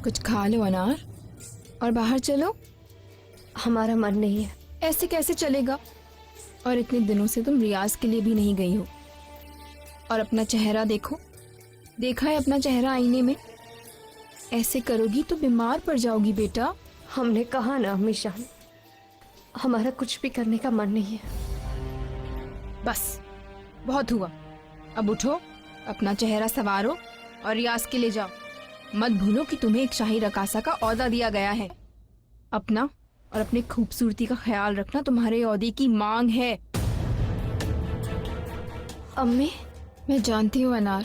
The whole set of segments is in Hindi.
कुछ खा लो अनार और बाहर चलो। हमारा मन नहीं है। ऐसे कैसे चलेगा? और इतने दिनों से तुम रियाज के लिए भी नहीं गई हो। और अपना चेहरा देखो, देखा है अपना चेहरा आईने में? ऐसे करोगी तो बीमार पड़ जाओगी बेटा। हमने कहा ना अम्मी जान, हमारा कुछ भी करने का मन नहीं है। बस बहुत हुआ, अब उठो, अपना चेहरा संवारो और रियाज के लिए जाओ। मत भूलो कि तुम्हें एक शाही रकासा का ओहदा दिया गया है। अपना और अपनी खूबसूरती का ख्याल रखना तुम्हारे ओहदे की मांग है। अम्मी, मैं जानती हूँ अनार,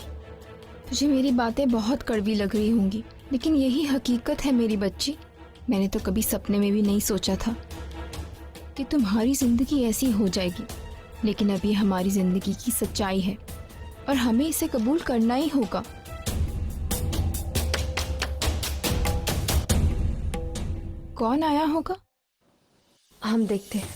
तुझे मेरी बातें बहुत कड़वी लग रही होंगी, लेकिन यही हकीकत है मेरी बच्ची। मैंने तो कभी सपने में भी नहीं सोचा था कि तुम्हारी जिंदगी ऐसी हो जाएगी, लेकिन अब ये हमारी जिंदगी की सच्चाई है और हमें इसे कबूल करना ही होगा। कौन आया होगा? हम देखते हैं।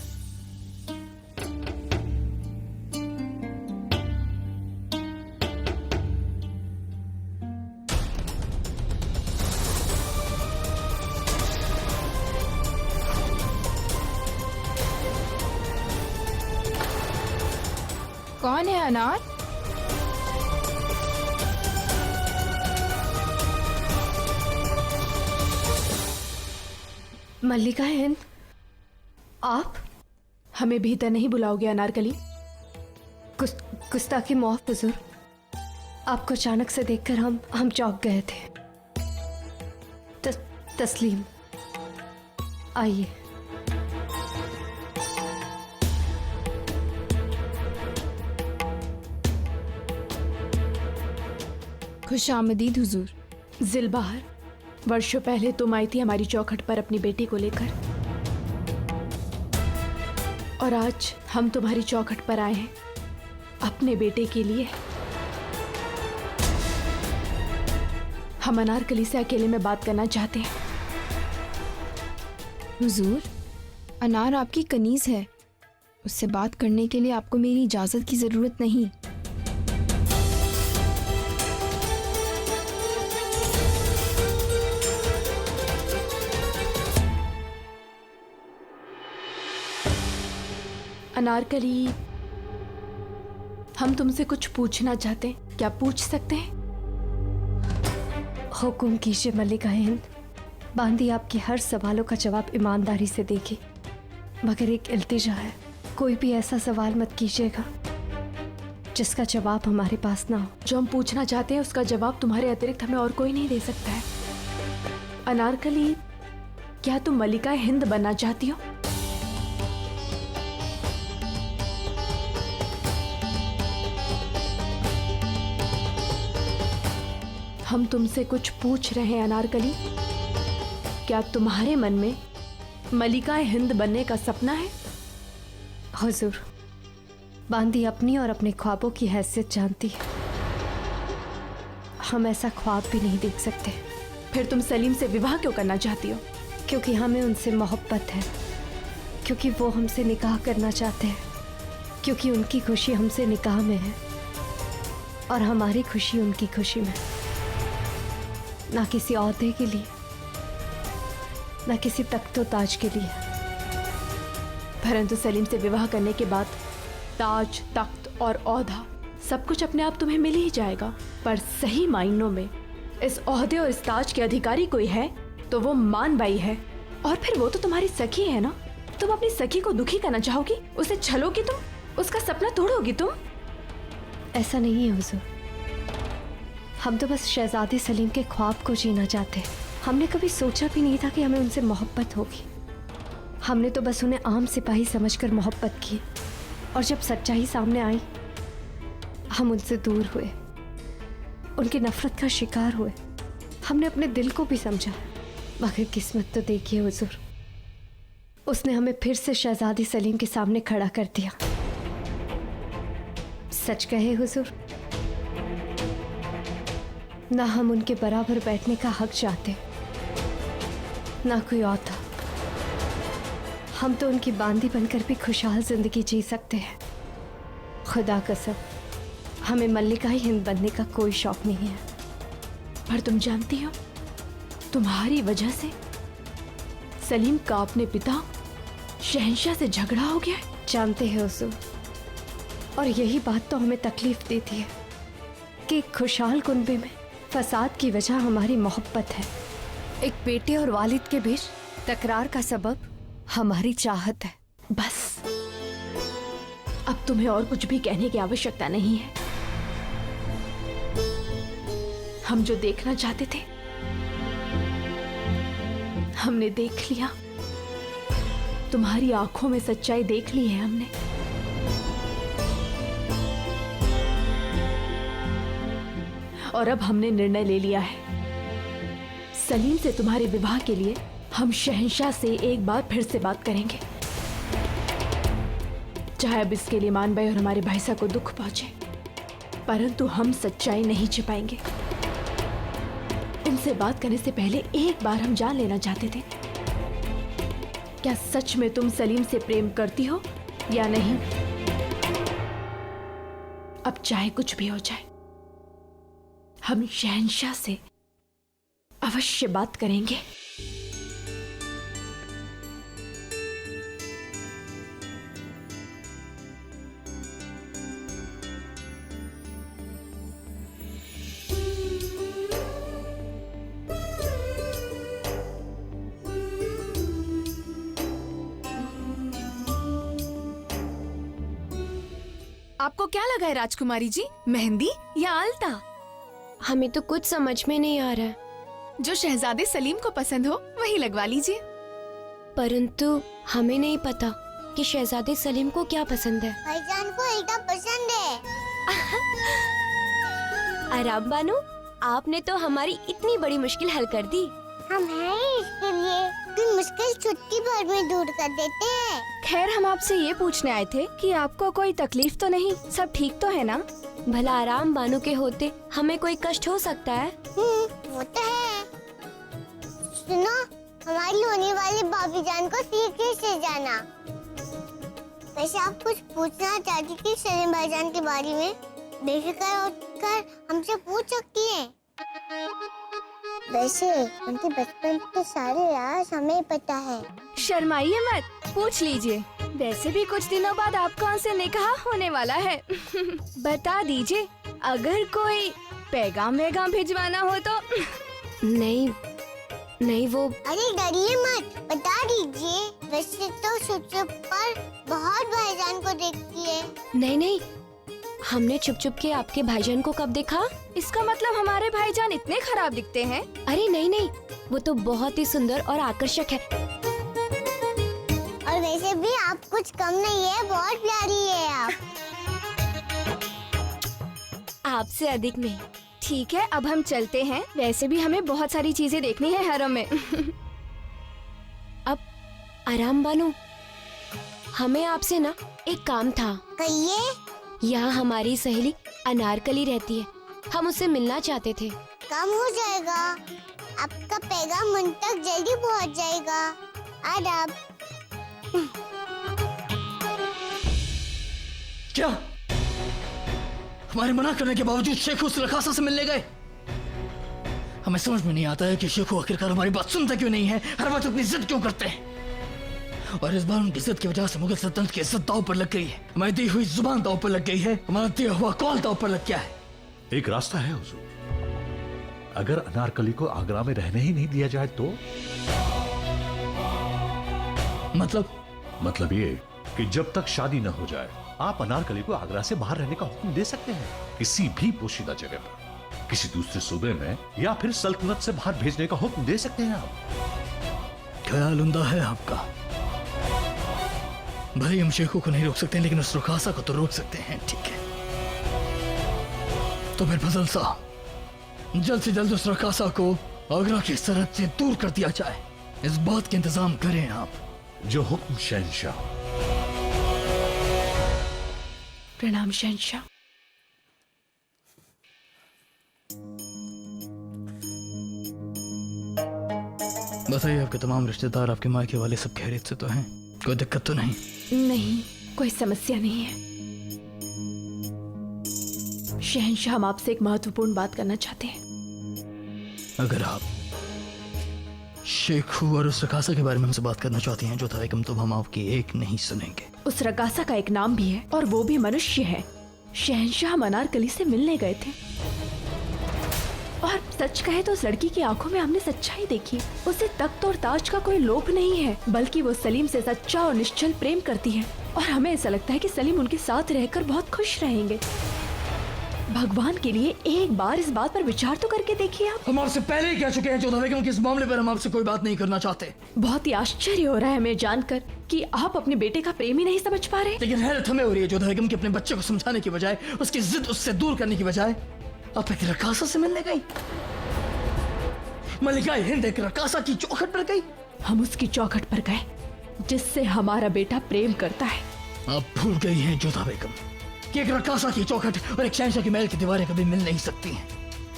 कौन है अनार? मल्लिका हिंद, आप हमें भीतर नहीं बुलाओगे अनारकली? गुस्ताखी माफ हुजूर, आपको अचानक से देखकर हम चौंक गए थे। तस्लीम, आइए। खुशामदीद हुजूर। जिलबहार, वर्षों पहले तुम आई थी हमारी चौखट पर अपनी बेटी को लेकर, और आज हम तुम्हारी चौखट पर आए हैं अपने बेटे के लिए। हम अनारकली से अकेले में बात करना चाहते हैं। हुजूर, अनार आपकी कनीज है, उससे बात करने के लिए आपको मेरी इजाजत की जरूरत नहीं। अनारकली, हम तुमसे कुछ पूछना चाहते हैं, क्या पूछ सकते हैं? हुकुम कीजिए मल्लिका हिंद, बांदी आपके हर सवालों का जवाब ईमानदारी से देगी, मगर एक इल्तिजा है, कोई भी ऐसा सवाल मत कीजिएगा जिसका जवाब हमारे पास ना हो। जो हम पूछना चाहते हैं उसका जवाब तुम्हारे अतिरिक्त हमें और कोई नहीं दे सकता है। अनारकली, क्या तुम मल्लिका हिंद बनना चाहती हो? हम तुमसे कुछ पूछ रहे हैं अनारकली, क्या तुम्हारे मन में मल्लिका हिंद बनने का सपना है? हुजूर, बांदी अपनी और अपने ख्वाबों की हैसियत जानती है, हम ऐसा ख्वाब भी नहीं देख सकते। फिर तुम सलीम से विवाह क्यों करना चाहती हो? क्योंकि हमें उनसे मोहब्बत है, क्योंकि वो हमसे निकाह करना चाहते हैं, क्योंकि उनकी खुशी हमसे निकाह में है और हमारी खुशी उनकी खुशी में। ना किसी औहदे के लिए, ना किसी तख्तो ताज के लिए। परंतु सलीम से विवाह करने के बाद ताज, तख्त और औहदा सब कुछ अपने आप तुम्हें मिल ही जाएगा। पर सही मायनों में इस औहदे और इस ताज के अधिकारी कोई है तो वो मान बाई है, और फिर वो तो तुम्हारी सखी है ना। तुम अपनी सखी को दुखी करना चाहोगी, उसे छलोगी तुम, उसका सपना तोड़ोगी तुम? ऐसा नहीं है हुजूर, हम तो बस शहजादे सलीम के ख्वाब को जीना चाहते हैं। हमने कभी सोचा भी नहीं था कि हमें उनसे मोहब्बत होगी। हमने तो बस उन्हें आम सिपाही समझकर मोहब्बत की, और जब सच्चाई सामने आई हम उनसे दूर हुए, उनकी नफरत का शिकार हुए। हमने अपने दिल को भी समझा, मगर किस्मत तो देखिए हुजूर, उसने हमें फिर से शहजादी सलीम के सामने खड़ा कर दिया। सच कहे हुजूर, ना हम उनके बराबर बैठने का हक चाहते, ना कोई और था। हम तो उनकी बांदी बनकर भी खुशहाल जिंदगी जी सकते हैं। खुदा कसम, हमें मल्लिका ही हिंद बनने का कोई शौक नहीं है। पर तुम जानती हो, तुम्हारी वजह से सलीम का अपने पिता शहंशाह से झगड़ा हो गया है। जानते हैं हुजूर, और यही बात तो हमें तकलीफ देती है कि एक खुशहाल कुनबे में फसाद की वजह हमारी मोहब्बत है। एक बेटे और वालिद के बीच तकरार का सबब हमारी चाहत है। बस अब तुम्हें और कुछ भी कहने की आवश्यकता नहीं है। हम जो देखना चाहते थे हमने देख लिया। तुम्हारी आंखों में सच्चाई देख ली है हमने। और अब हमने निर्णय ले लिया है, सलीम से तुम्हारे विवाह के लिए हम शहंशाह से एक बार फिर से बात करेंगे। चाहे अब इसके लिए मान भाई और हमारे भाई साहब को दुख पहुंचे, परंतु हम सच्चाई नहीं छिपाएंगे। इनसे बात करने से पहले एक बार हम जान लेना चाहते थे, क्या सच में तुम सलीम से प्रेम करती हो या नहीं। अब चाहे कुछ भी हो जाए, हम शहंशाह से अवश्य बात करेंगे। आपको क्या लगा है राजकुमारी जी, मेहंदी या आलता? हमें तो कुछ समझ में नहीं आ रहा है। जो शहजादे सलीम को पसंद हो वही लगवा लीजिए। परंतु हमें नहीं पता कि शहजादे सलीम को क्या पसंद है। भाईजान को एकदम पसंद है। आराम बानो, आपने तो हमारी इतनी बड़ी मुश्किल हल कर दी। हम हैं ही इसके लिए, कोई मुश्किल चुटकी भर में दूर कर देते हैं। खैर, हम आपसे ये पूछने आए थे कि आपको कोई तकलीफ तो नहीं, सब ठीक तो है ना? भला आराम बानो के होते हमें कोई कष्ट हो सकता है? वो तो है। सुनो, हमारी होने वाली भाभी जान को सीखे से जाना। वैसे आप कुछ पूछना चाहती थी सलीम भाईजान के बारे में? बेफिक्र होकर हमसे पूछ सकती हैं। वैसे उनके बचपन के सारे राज हमें पता है। शर्माइए मत, पूछ लीजिए। वैसे भी कुछ दिनों बाद आपका उनसे निकाह होने वाला है। बता दीजिए, अगर कोई पैगाम भिजवाना हो तो। नहीं वो। अरे डरिए मत, बता दीजिए। वैसे तो चुप चुप पर बहुत भाईजान को देखती है। नहीं, हमने चुप चुप के आपके भाईजान को कब देखा? इसका मतलब हमारे भाईजान इतने खराब दिखते हैं? अरे नहीं, वो तो बहुत ही सुंदर और आकर्षक है। और वैसे भी आप कुछ कम नहीं है, बहुत प्यारी है आप। आपसे अधिक नहीं। ठीक है, अब हम चलते हैं। वैसे भी हमें बहुत सारी चीजें देखनी है हरम में। अब आराम बानो, हमें आपसे ना एक काम था। कहिए। यहाँ हमारी सहेली अनारकली रहती है, हम उससे मिलना चाहते थे। काम हो जाएगा, आपका पैगाम उन तक जल्दी पहुँच जाएगा। आदाब। क्या हमारे मना करने के बावजूद शेख उस रखासा से मिलने गए? हमें समझ में नहीं आता है कि शेख आखिरकार हमारी बात सुनते क्यों नहीं है, हर वक्त अपनी जिद क्यों करते हैं। और इस बार उनकी जिद की वजह से मुगल सल्तनत की इज्जत दांव पर लग गई है, हमारी दी हुई जुबान दांव पर लग गई है, हमारा दिया हुआ कौल दांव पर लग गया है। एक रास्ता है हुजूर, अगर अनारकली को आगरा में रहने ही नहीं दिया जाए तो? मतलब ये कि जब तक शादी न हो जाए आप अनारकली को आगरा से बाहर रहने का हुक्म दे सकते हैं, किसी भी पोशीदा जगह पर, किसी दूसरे सूबे में, या फिर सल्तनत से बाहर भेजने का हुक्म दे सकते हैं आप। ख्याल उम्दा है आपका। भले हम शेखों को नहीं रोक सकते, लेकिन उस रखासा को तो रोक सकते हैं। ठीक है, तो फिर फजल साहब, जल्द से जल्द उस रखासा को आगरा की सरहद से दूर कर दिया जाए, इस बात के इंतजाम करें आप। जो हुक्म शहंशाह। प्रणाम शहंशाह। बताइए, आपके तमाम रिश्तेदार, आपके मायके वाले सब खैरियत से तो हैं? कोई दिक्कत तो नहीं? नहीं, कोई समस्या नहीं है। शहंशाह, हम आपसे एक महत्वपूर्ण बात करना चाहते हैं। अगर आप शेखू और उस रकासा के बारे में हमसे बात करना चाहती हैं जोधा बेगम, तो हम आपकी एक नहीं सुनेंगे। उस रकासा का एक नाम भी है और वो भी मनुष्य है। शहंशाह हम अनारकली से मिलने गए थे और सच कहे तो उस लड़की की आंखों में हमने सच्चाई देखी। उसे तख्त और ताज का कोई लोभ नहीं है, बल्कि वो सलीम से सच्चा और निश्चल प्रेम करती है और हमें ऐसा लगता है कि सलीम उनके साथ रहकर बहुत खुश रहेंगे। भगवान के लिए एक बार इस बात पर विचार तो करके देखिए आप। हम आपसे पहले ही कह चुके हैं जोधा बेगम कि इस मामले पर हम आपसे कोई बात नहीं करना चाहते। बहुत ही आश्चर्य हो रहा है हमें जानकर कि आप अपने बेटे का प्रेम ही नहीं समझ पा रहे। लेकिन हैरत हमें हो रही है जोधा बेगम कि अपने बच्चे को समझाने की बजाय, उसकी जिद उससे दूर करने की बजाय आप एक रकासा से मिलने गई। मलिका हिंद एक रकासा की चौखट पर गई। हम उसकी चौखट पर गए जिससे हमारा बेटा प्रेम करता है। आप भूल गई हैं जोधा बेगम कि एक रकासा की चौखट और एक शहंशाह की महल की दीवारें कभी मिल नहीं सकती हैं।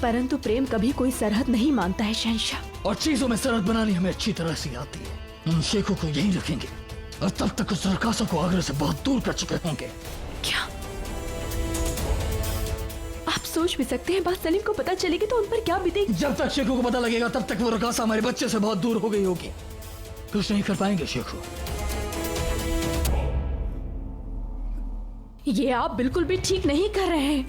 परंतु प्रेम कभी कोई सरहद नहीं मानता है शहंशाह। और चीजों में सरहद बनानी हमें अच्छी तरह से आती है। हम शेखों को यहीं रखेंगे और तब तक उस रकासा को आगरा से बहुत दूर कर चुके होंगे। क्या आप सोच भी सकते हैं बात सलीम को पता चलेगी तो उन पर क्या बीतेगी? जब तक शेखों को पता लगेगा तब तक वो रकासा हमारे बच्चे से बहुत दूर हो गई होगी। कुछ नहीं कर पाएंगे शेखों। ये आप बिल्कुल भी ठीक नहीं कर रहे हैं।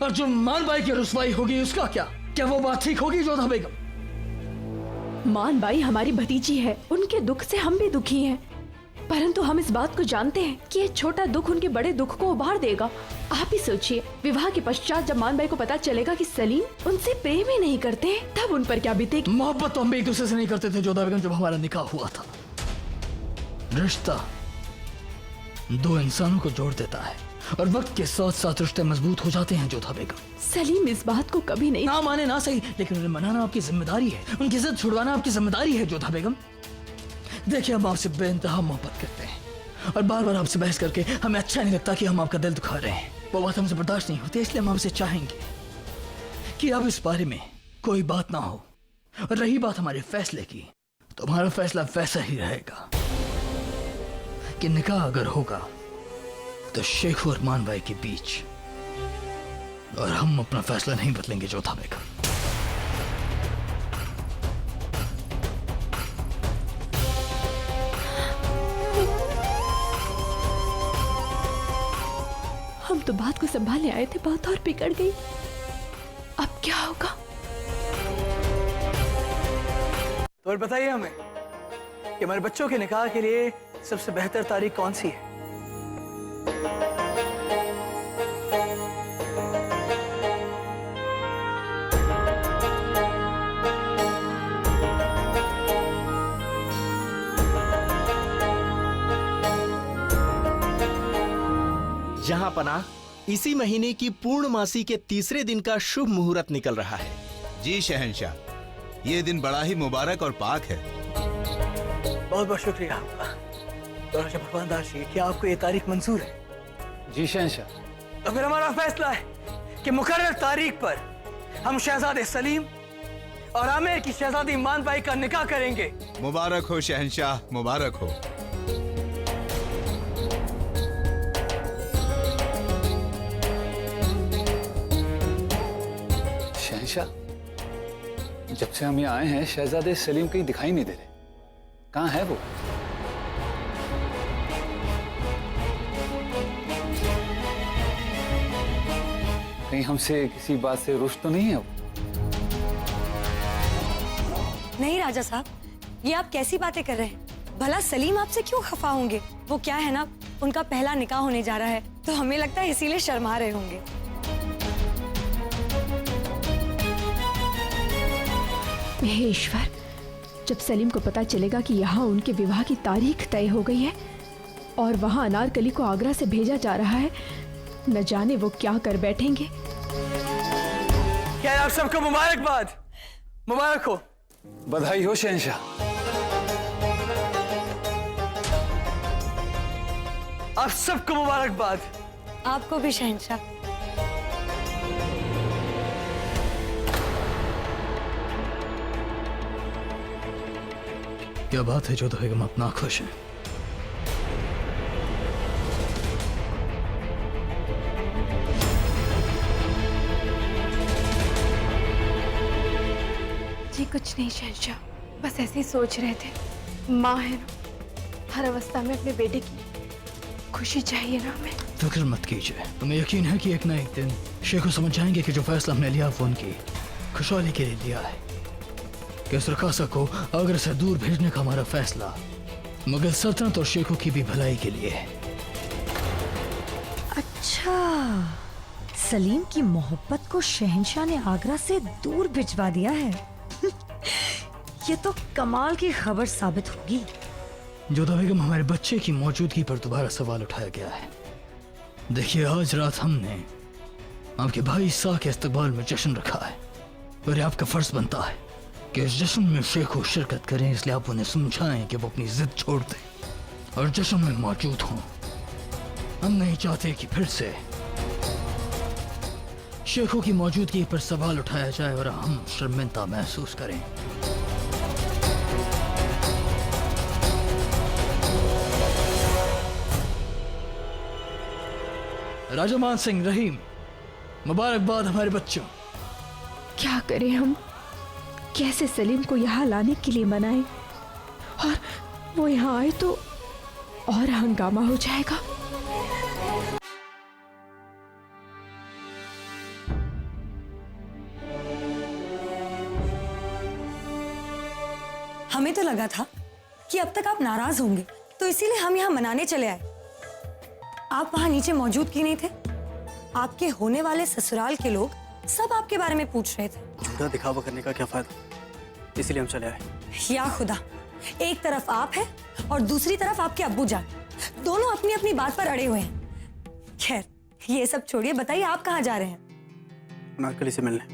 और जो मानबाई की रुसवाई होगी उसका क्या वो बात ठीक होगी जोधा बेगम? मानबाई हमारी भतीजी है, उनके दुख से हम भी दुखी हैं। परंतु हम इस बात को जानते हैं कि ये छोटा दुख उनके बड़े दुख को उबार देगा। आप ही सोचिए, विवाह के पश्चात जब मानबाई को पता चलेगा कि सलीम उनसे प्रेम ही नहीं करते, तब उन पर क्या बीतेगी? मोहब्बत तो हम भी एक दूसरे से नहीं करते थे जोधा बेगम जब हमारा निकाह हुआ था। रिश्ता दो इंसानों को जोड़ देता है और वक्त के साथ साथ रिश्ते मजबूत हो जाते हैं जोधा बेगम। सलीम इस बात को कभी नहीं। ना माने ना सही, लेकिन उन्हें मनाना आपकी जिम्मेदारी है, उनकी जिद छुड़वाना आपकी जिम्मेदारी है जोधा बेगम। देखिए, हम आपसे बेइंतहा मोहब्बत करते हैं और बार बार आपसे बहस करके हमें अच्छा नहीं लगता कि हम आपका दिल दुखा रहे हैं। वो बात हमसे बर्दाश्त नहीं होती, इसलिए हम आपसे चाहेंगे कि अब इस बारे में कोई बात ना हो। और रही बात हमारे फैसले की, तो हमारा फैसला वैसा ही रहेगा कि निकाह अगर होगा तो शेख और मानबाई के बीच, और हम अपना फैसला नहीं बदलेंगे जोधा बेगम। हम तो बात को संभालने आए थे, बात और बिगड़ गई। अब क्या होगा? तो बताइए हमें कि हमारे बच्चों के निकाह के लिए सबसे बेहतर तारीख कौन सी है? जहां पना इसी महीने की पूर्णमासी के तीसरे दिन का शुभ मुहूर्त निकल रहा है। जी शहंशाह, ये दिन बड़ा ही मुबारक और पाक है। बहुत बहुत शुक्रिया आपका। तो राजा भगवान दास जी, क्या आपको ये तारीख मंजूर है? जी शहंशाह। तो फिर हमारा फैसला है कि मुकर्रर तारीख पर हम शहजादे सलीम और आमेर की शहजादी मानबाई का निकाह करेंगे। मुबारक हो शहंशाह, मुबारक हो। शहंशाह, जब से हम यहाँ आए हैं शहजादे सलीम कहीं दिखाई नहीं दे रहे। कहाँ है वो? कहीं हमसे किसी बात से रुष्ट तो नहीं है वो? नहीं राजा साहब, ये आप कैसी बातें कर रहे हैं? भला सलीम आपसे क्यों खफा होंगे? वो क्या है ना, उनका पहला निकाह होने जा रहा है, तो हमें लगता है इसीलिए शर्मा रहे होंगे। हे ईश्वर, जब सलीम को पता चलेगा कि यहाँ उनके विवाह की तारीख तय हो गई है और वहाँ अनारकली को आगरा से भेजा जा रहा है, न जाने वो क्या कर बैठेंगे। क्या आप सबको मुबारकबाद। मुबारक हो। बधाई हो शहंशाह। आप सबको मुबारकबाद। आपको भी शहंशाह। क्या बात है जोधा बेगम, अपना खुश है? जी कुछ नहीं शहंशाह, बस ऐसे ही सोच रहे थे। माँ है ना, हर अवस्था में अपने बेटे की खुशी चाहिए ना हमें। फिक्र मत कीजिए, हमें यकीन है कि एक ना एक दिन शेख को समझ जाएंगे कि जो फैसला हमने लिया वो उनकी खुशहाली के लिए लिया है। कि इस रकासा को आगरा से दूर भेजने का हमारा फैसला मुगल सल्तनत और शेखों की भी भलाई के लिए है। अच्छा, सलीम की मोहब्बत को शहंशाह ने आगरा से दूर भिजवा दिया है। ये तो कमाल की खबर साबित होगी। जोधा बेगम, हमारे बच्चे की मौजूदगी पर दोबारा सवाल उठाया गया है। देखिए, आज रात हमने आपके भाई शाह के इस्तकबाल में जश्न रखा है और ये आपका फर्ज बनता है कि इस जश्न में शेख को शिरकत करें। इसलिए आप उन्हें समझाएं कि वो अपनी जिद छोड़ दें और जश्न में मौजूद हों। हम नहीं चाहते कि फिर से शेखों की मौजूदगी पर सवाल उठाया जाए और हम शर्मिंदा महसूस करें। राजा मान सिंह रहीम, मुबारकबाद हमारे बच्चों। क्या करें हम? कैसे सलीम को यहाँ लाने के लिए मनाएं? और वो यहाँ आए तो और हंगामा हो जाएगा। हमें तो लगा था कि अब तक आप नाराज होंगे, तो इसीलिए हम यहाँ मनाने चले आए। आप वहां नीचे मौजूद क्यों नहीं थे? आपके होने वाले ससुराल के लोग सब आपके बारे में पूछ रहे थे। झूठा दिखावा करने का क्या फायदा, इसीलिए हम चले आए। या खुदा, एक तरफ आप हैं और दूसरी तरफ आपके अब्बू जान, दोनों अपनी अपनी बात पर अड़े हुए हैं। खैर, ये सब छोड़िए, बताइए आप कहाँ जा रहे हैं? अनारकली से मिलने।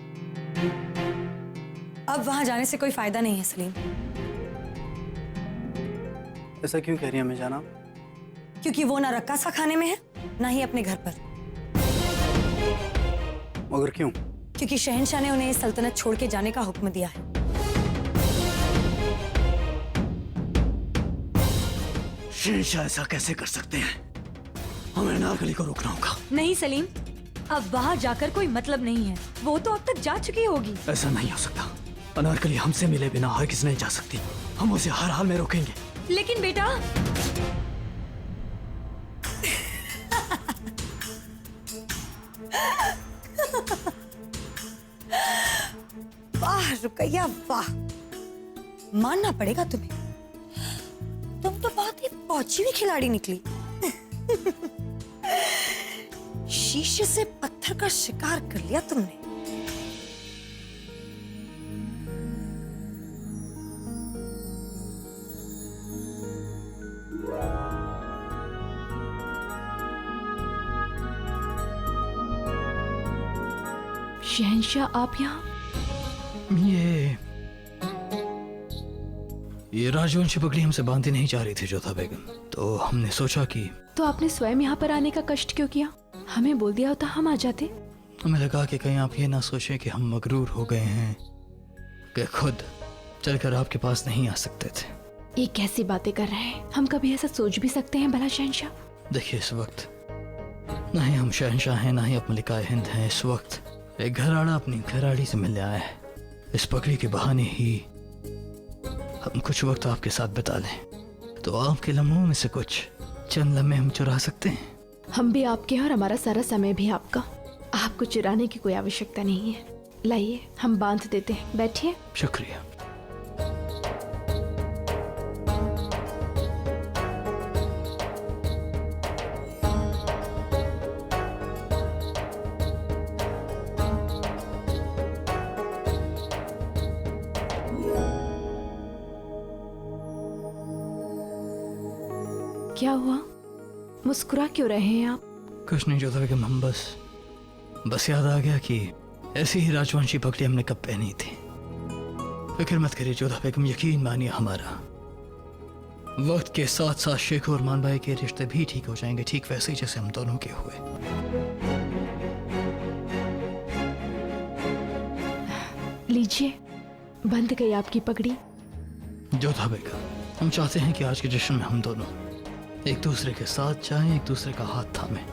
अब वहां जाने से कोई फायदा नहीं है सलीम। ऐसा क्यों कह रही है हमें जाना? क्योंकि वो ना रक्कासा खाने में है, ना ही अपने घर पर। मगर क्यों? क्योंकि शहंशाह ने उन्हें इस सल्तनत छोड़ के जाने का हुक्म दिया है। शहंशाह ऐसा कैसे कर सकते हैं? हमें अनारकली को रोकना होगा। नहीं सलीम, अब वहां जाकर कोई मतलब नहीं है। वो तो अब तक जा चुकी होगी। ऐसा नहीं हो सकता। अनारकली हमसे मिले बिना हरगिज़ नहीं जा सकती। हम उसे हर हाल में रोकेंगे। लेकिन बेटा, वाह रुकैया वाह, मानना पड़ेगा तुम्हें, तुम तो बहुत ही पहुंची हुई खिलाड़ी निकली। शीशे से पत्थर का शिकार कर लिया तुमने। शहंशाह, आप यहाँ? ये राजवंशी पगड़ी हमसे बांधी नहीं जा रही थी जोधा बेगम, तो हमने सोचा कि तो आपने स्वयं यहाँ पर आने का कष्ट क्यों किया? हमें बोल दिया होता, हम आ जाते। हमें लगा कि कहीं आप ये ना सोचें कि हम मगरूर हो गए हैं कि खुद चलकर आपके पास नहीं आ सकते थे। ये कैसी बातें कर रहे हैं? हम कभी ऐसा सोच भी सकते हैं भला शहंशाह? देखिए, इस वक्त ना ही हम शहंशाह हैं, ना ही आप मलिकाए हिंद हैं। इस वक्त एक घराड़ा अपनी घराड़ी से मिलने आया है। इस पगड़ी के बहाने ही हम कुछ वक्त आपके साथ बिता लें, तो आपके लम्हों में से कुछ चंद लम्हे हम चुरा सकते हैं। हम भी आपके हैं और हमारा सारा समय भी आपका। आपको चुराने की कोई आवश्यकता नहीं है। लाइए, हम बांध देते हैं, बैठिए। शुक्रिया। क्या हुआ? मुस्कुरा क्यों रहे हैं आप? कुछ नहीं जोधा बेगम, हम बस याद आ गया कि ऐसी ही राजवंशी पगड़ी हमने कब पहनी थी। फिक्र मत करिए जोधा बेगम, यकीन मानिए, हमारा वक्त के साथ साथ शेख और मान भाई के रिश्ते भी ठीक हो जाएंगे, ठीक वैसे ही जैसे हम दोनों के हुए। लीजिए, बंध गई आपकी पगड़ी। जोधा बेगम, हम चाहते हैं कि आज के जश्न में हम दोनों एक दूसरे के साथ जाएं, एक दूसरे का हाथ थामें।